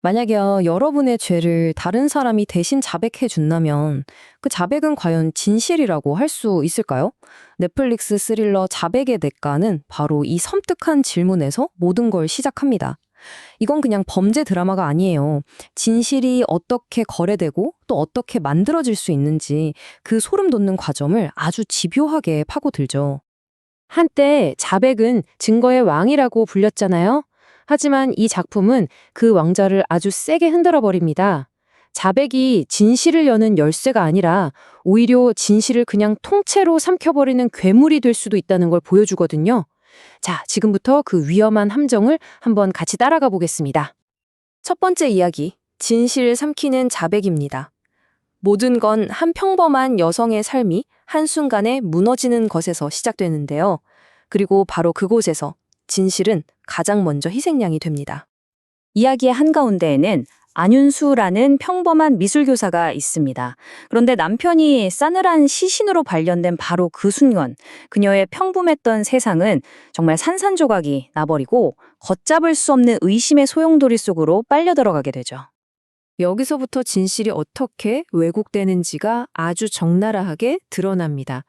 만약에요, 여러분의 죄를 다른 사람이 대신 자백해 준다면 그 자백은 과연 진실이라고 할 수 있을까요? 넷플릭스 스릴러 자백의 대가는 바로 이 섬뜩한 질문에서 모든 걸 시작합니다. 이건 그냥 범죄 드라마가 아니에요. 진실이 어떻게 거래되고 또 어떻게 만들어질 수 있는지 그 소름 돋는 과정을 아주 집요하게 파고들죠. 한때 자백은 증거의 왕이라고 불렸잖아요. 하지만 이 작품은 그 왕좌를 아주 세게 흔들어 버립니다. 자백이 진실을 여는 열쇠가 아니라 오히려 진실을 그냥 통째로 삼켜버리는 괴물이 될 수도 있다는 걸 보여주거든요. 자, 지금부터 그 위험한 함정을 한번 같이 따라가 보겠습니다. 첫 번째 이야기, 진실을 삼키는 자백입니다. 모든 건 한 평범한 여성의 삶이 한순간에 무너지는 것에서 시작되는데요. 그리고 바로 그곳에서 진실은 가장 먼저 희생양이 됩니다. 이야기의 한가운데에는 안윤수라는 평범한 미술교사가 있습니다. 그런데 남편이 싸늘한 시신으로 발견된 바로 그 순간, 그녀의 평범했던 세상은 정말 산산조각이 나버리고 걷잡을 수 없는 의심의 소용돌이 속으로 빨려 들어가게 되죠. 여기서부터 진실이 어떻게 왜곡되는지가 아주 적나라하게 드러납니다.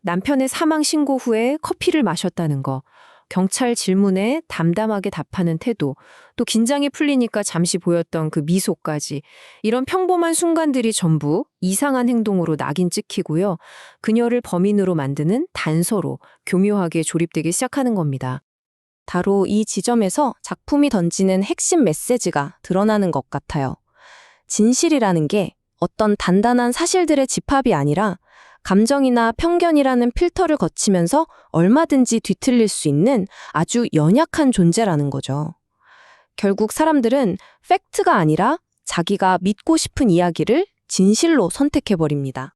남편의 사망 신고 후에 커피를 마셨다는 거, 경찰 질문에 담담하게 답하는 태도, 또 긴장이 풀리니까 잠시 보였던 그 미소까지, 이런 평범한 순간들이 전부 이상한 행동으로 낙인 찍히고요. 그녀를 범인으로 만드는 단서로 교묘하게 조립되기 시작하는 겁니다. 바로 이 지점에서 작품이 던지는 핵심 메시지가 드러나는 것 같아요. 진실이라는 게 어떤 단단한 사실들의 집합이 아니라 감정이나 편견이라는 필터를 거치면서 얼마든지 뒤틀릴 수 있는 아주 연약한 존재라는 거죠. 결국 사람들은 팩트가 아니라 자기가 믿고 싶은 이야기를 진실로 선택해버립니다.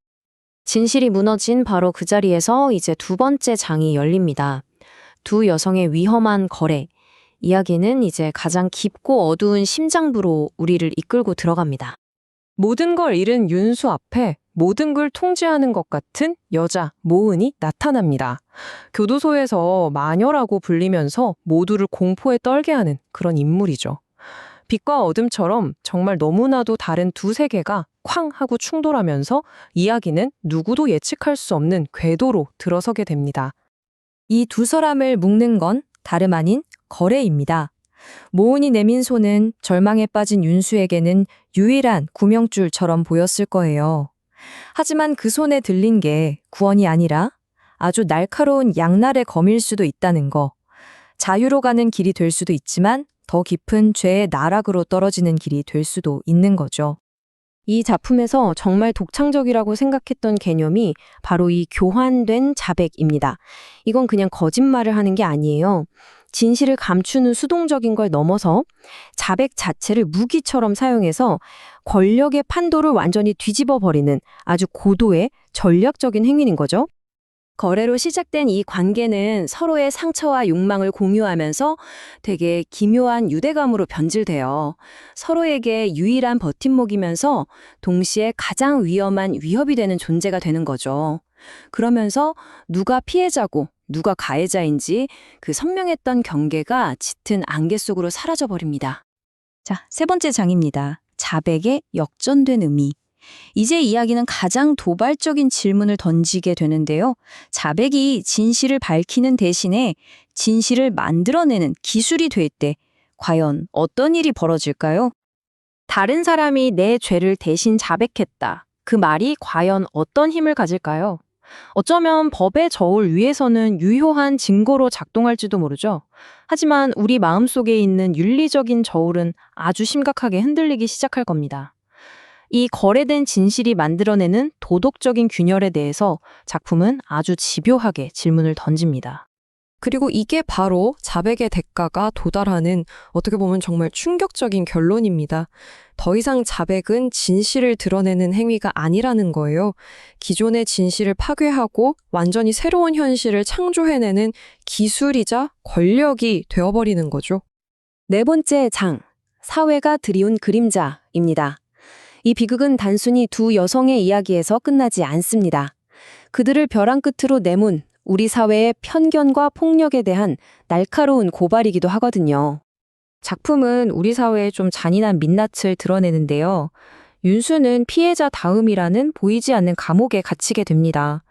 진실이 무너진 바로 그 자리에서 이제 두 번째 장이 열립니다. 두 여성의 위험한 거래. 이야기는 이제 가장 깊고 어두운 심장부로 우리를 이끌고 들어갑니다. 모든 걸 잃은 윤수 앞에 모든 걸 통제하는 것 같은 여자 모은이 나타납니다. 교도소에서 마녀라고 불리면서 모두를 공포에 떨게 하는 그런 인물이죠. 빛과 어둠처럼 정말 너무나도 다른 두 세계가 쾅 하고 충돌하면서 이야기는 누구도 예측할 수 없는 궤도로 들어서게 됩니다. 이 두 사람을 묶는 건 다름 아닌 거래입니다. 모은이 내민 손은 절망에 빠진 윤수에게는 유일한 구명줄처럼 보였을 거예요. 하지만 그 손에 들린 게 구원이 아니라 아주 날카로운 양날의 검일 수도 있다는 거. 자유로 가는 길이 될 수도 있지만 더 깊은 죄의 나락으로 떨어지는 길이 될 수도 있는 거죠. 이 작품에서 정말 독창적이라고 생각했던 개념이 바로 이 교환된 자백입니다. 이건 그냥 거짓말을 하는 게 아니에요. 진실을 감추는 수동적인 걸 넘어서 자백 자체를 무기처럼 사용해서 권력의 판도를 완전히 뒤집어 버리는 아주 고도의 전략적인 행위인 거죠. 거래로 시작된 이 관계는 서로의 상처와 욕망을 공유하면서 되게 기묘한 유대감으로 변질돼요. 서로에게 유일한 버팀목이면서 동시에 가장 위험한 위협이 되는 존재가 되는 거죠. 그러면서 누가 피해자고 누가 가해자인지 그 선명했던 경계가 짙은 안개 속으로 사라져 버립니다. 자, 세 번째 장입니다. 자백의 역전된 의미. 이제 이야기는 가장 도발적인 질문을 던지게 되는데요. 자백이 진실을 밝히는 대신에 진실을 만들어내는 기술이 될 때 과연 어떤 일이 벌어질까요? 다른 사람이 내 죄를 대신 자백했다. 그 말이 과연 어떤 힘을 가질까요? 어쩌면 법의 저울 위에서는 유효한 증거로 작동할지도 모르죠. 하지만 우리 마음속에 있는 윤리적인 저울은 아주 심각하게 흔들리기 시작할 겁니다. 이 거래된 진실이 만들어내는 도덕적인 균열에 대해서 작품은 아주 집요하게 질문을 던집니다. 그리고 이게 바로 자백의 대가가 도달하는 어떻게 보면 정말 충격적인 결론입니다. 더 이상 자백은 진실을 드러내는 행위가 아니라는 거예요. 기존의 진실을 파괴하고 완전히 새로운 현실을 창조해내는 기술이자 권력이 되어버리는 거죠. 네 번째 장, 사회가 들이운 그림자입니다. 이 비극은 단순히 두 여성의 이야기에서 끝나지 않습니다. 그들을 벼랑 끝으로 내몬 우리 사회의 편견과 폭력에 대한 날카로운 고발이기도 하거든요. 작품은 우리 사회의 좀 잔인한 민낯을 드러내는데요. 윤수는 피해자 다음이라는 보이지 않는 감옥에 갇히게 됩니다.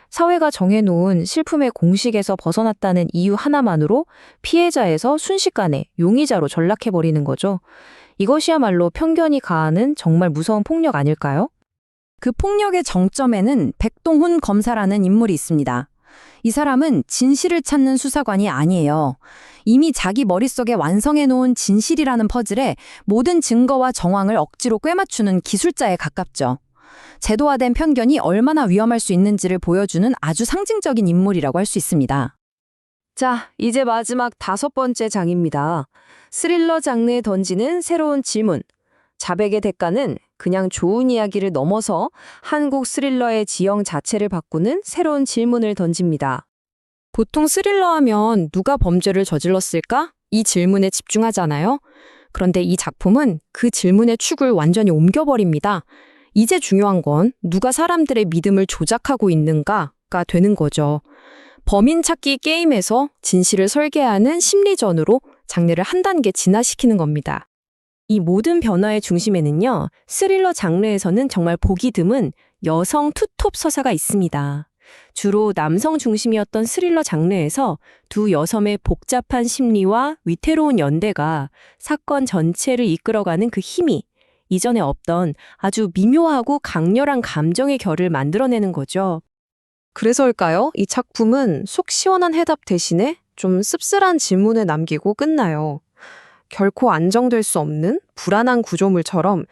사회가 정해놓은 실품의 공식에서 벗어났다는 이유 하나만으로 피해자에서 순식간에 용의자로 전락해버리는 거죠. 이것이야말로 편견이 가하는 정말 무서운 폭력 아닐까요? 그 폭력의 정점에는 백동훈 검사라는 인물이 있습니다. 이 사람은 진실을 찾는 수사관이 아니에요. 이미 자기 머릿속에 완성해놓은 진실이라는 퍼즐에 모든 증거와 정황을 억지로 꿰맞추는 기술자에 가깝죠. 제도화된 편견이 얼마나 위험할 수 있는지를 보여주는 아주 상징적인 인물이라고 할 수 있습니다. 자, 이제 마지막 5번째 장입니다. 스릴러 장르에 던지는 새로운 질문. 자백의 대가는 그냥 좋은 이야기를 넘어서 한국 스릴러의 지형 자체를 바꾸는 새로운 질문을 던집니다. 보통 스릴러 하면 누가 범죄를 저질렀을까? 이 질문에 집중하잖아요. 그런데 이 작품은 그 질문의 축을 완전히 옮겨버립니다. 이제 중요한 건 누가 사람들의 믿음을 조작하고 있는가가 되는 거죠. 범인 찾기 게임에서 진실을 설계하는 심리전으로 장르를 한 단계 진화시키는 겁니다. 이 모든 변화의 중심에는요, 스릴러 장르에서는 정말 보기 드문 여성 투톱 서사가 있습니다. 주로 남성 중심이었던 스릴러 장르에서 두 여성의 복잡한 심리와 위태로운 연대가 사건 전체를 이끌어가는 그 힘이 이전에 없던 아주 미묘하고 강렬한 감정의 결을 만들어내는 거죠. 그래서일까요? 이 작품은 속 시원한 해답 대신에 좀 씁쓸한 질문을 남기고 끝나요. 결코 안정될 수 없는 불안한 구조물처럼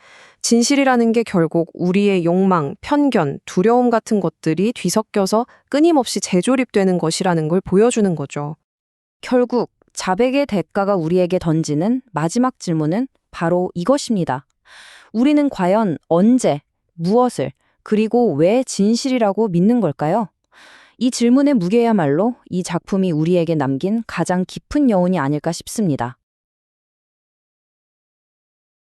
진실이라는 게 결국 우리의 욕망, 편견, 두려움 같은 것들이 뒤섞여서 끊임없이 재조립되는 것이라는 걸 보여주는 거죠. 결국 자백의 대가가 우리에게 던지는 마지막 질문은 바로 이것입니다. 우리는 과연 언제, 무엇을, 그리고 왜 진실이라고 믿는 걸까요? 이 질문의 무게야말로 이 작품이 우리에게 남긴 가장 깊은 여운이 아닐까 싶습니다.